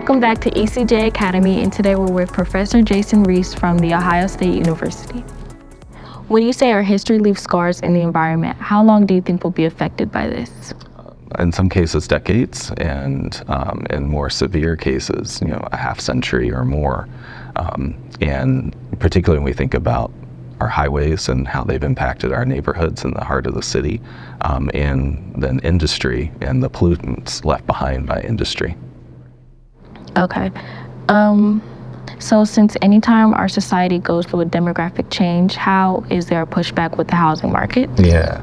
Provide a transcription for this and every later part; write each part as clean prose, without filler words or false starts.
Welcome back to ECJ Academy, and today we're with Professor Jason Reese from The Ohio State University. When you say our history leaves scars in the environment, how long do you think we'll be affected by this? In some cases, decades, and in more severe cases, a half century or more. And particularly when we think about our highways and how they've impacted our neighborhoods in the heart of the city, and then industry and the pollutants left behind by industry. Okay. So since anytime our society goes through a demographic change, how is there a pushback with the housing market? Yeah.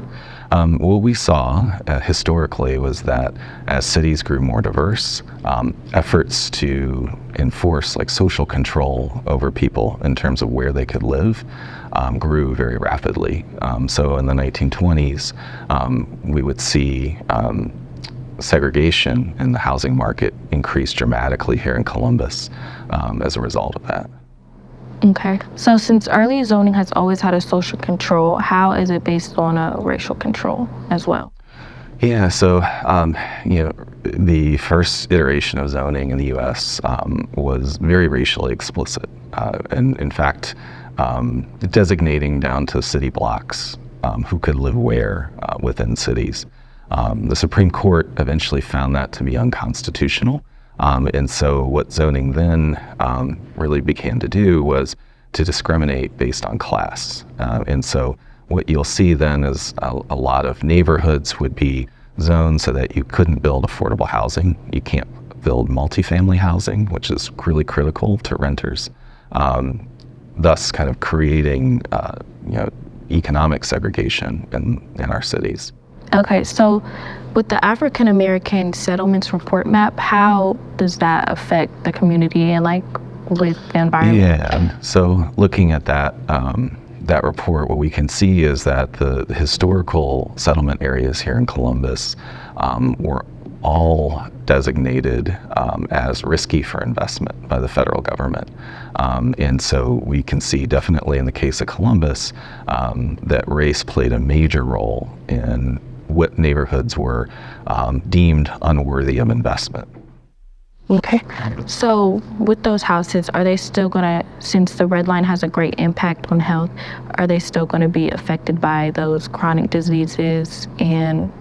What we saw historically was that as cities grew more diverse, efforts to enforce social control over people in terms of where they could live grew very rapidly. So in the 1920s, we would see segregation in the housing market increase dramatically here in Columbus as a result of that. Okay. So since early zoning has always had a social control, how is it based on a racial control as well? Yeah, so, the first iteration of zoning in the U.S. Was very racially explicit, and in fact, designating down to city blocks who could live where within cities. The Supreme Court eventually found that to be unconstitutional. And so what zoning then really began to do was to discriminate based on class. And so what you'll see then is a lot of neighborhoods would be zoned so that you couldn't build affordable housing. You can't build multifamily housing, which is really critical to renters, thus kind of creating economic segregation in our cities. Okay, so with the African American Settlements Report Map, how does that affect the community and with the environment? Yeah, so looking at that report, what we can see is that the historical settlement areas here in Columbus were all designated as risky for investment by the federal government. And so we can see definitely in the case of Columbus that race played a major role in what neighborhoods were deemed unworthy of investment. Okay. So with those houses, are they still since the red line has a great impact on health, are they still going to be affected by those chronic diseases and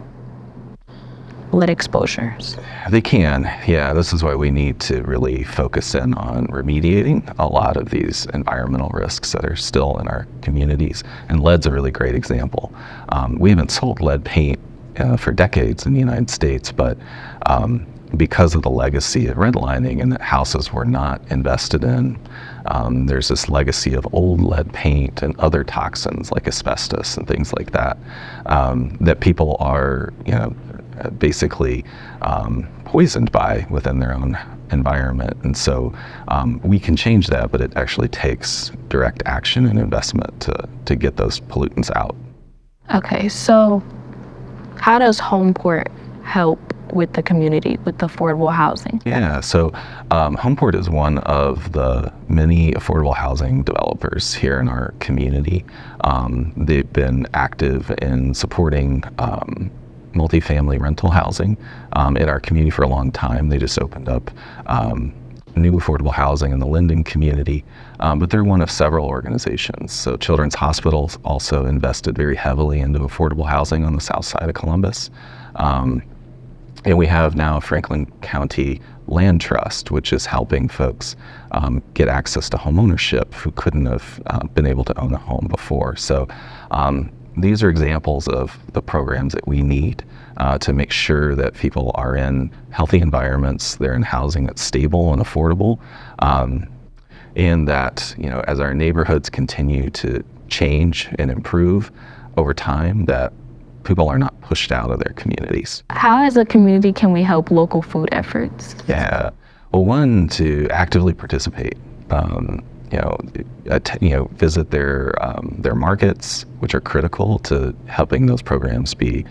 lead exposures? They can, yeah. This is why we need to really focus in on remediating a lot of these environmental risks that are still in our communities. And lead's a really great example. We haven't sold lead paint for decades in the United States, but because of the legacy of redlining and that houses were not invested in, there's this legacy of old lead paint and other toxins like asbestos and things like that, that people are, basically poisoned by within their own environment. And so we can change that, but it actually takes direct action and investment to get those pollutants out. Okay, so how does Homeport help with the community, with affordable housing? Yeah, so Homeport is one of the many affordable housing developers here in our community. They've been active in supporting multifamily rental housing in our community for a long time. They just opened up new affordable housing in the Linden community, but they're one of several organizations. So Children's Hospitals also invested very heavily into affordable housing on the south side of Columbus. And we have now Franklin County Land Trust, which is helping folks get access to home ownership who couldn't have been able to own a home before. So these are examples of the programs that we need to make sure that people are in healthy environments, they're in housing that's stable and affordable, and that, as our neighborhoods continue to change and improve over time, that people are not pushed out of their communities. How as a community can we help local food efforts? Yeah, well, one, to actively participate. Visit their markets, which are critical to helping those programs be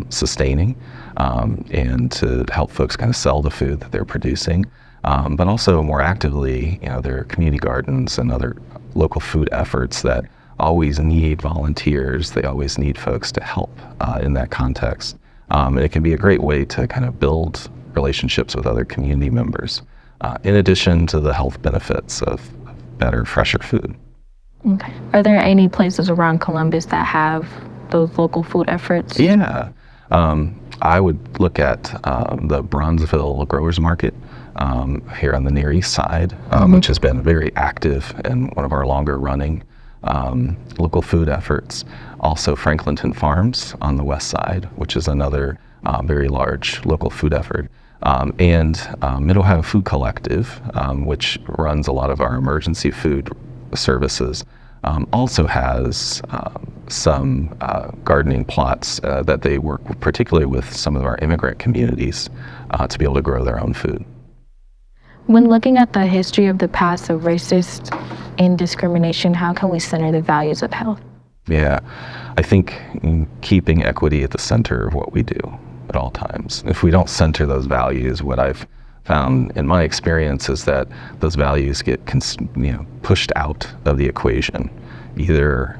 sustaining, and to help folks kind of sell the food that they're producing, but also more actively, their community gardens and other local food efforts that always need volunteers. They always need folks to help in that context. And it can be a great way to kind of build relationships with other community members. in addition to the health benefits of better, fresher food. Okay. Are there any places around Columbus that have those local food efforts? Yeah. I would look at the Bronzeville Growers Market here on the Near East Side, which has been very active and one of our longer running local food efforts. Also Franklinton Farms on the west side, which is another very large local food effort. And Mid-Ohio Food Collective, which runs a lot of our emergency food services, also has some gardening plots that they work particularly with some of our immigrant communities to be able to grow their own food. When looking at the history of the past of racist and discrimination, how can we center the values of health? Yeah, I think keeping equity at the center of what we do at all times. If we don't center those values, what I've found in my experience is that those values get pushed out of the equation, either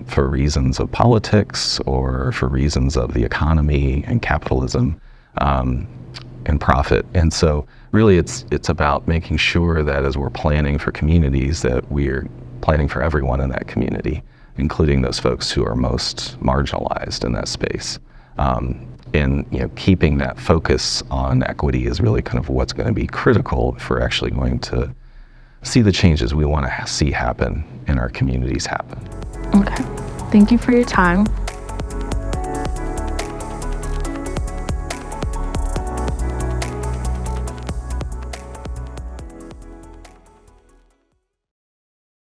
for reasons of politics or for reasons of the economy and capitalism and profit. And so really it's about making sure that as we're planning for communities that we're planning for everyone in that community, including those folks who are most marginalized in that space. And keeping that focus on equity is really kind of what's going to be critical if we're actually going to see the changes we want to see happen in our communities happen. Okay. Thank you for your time.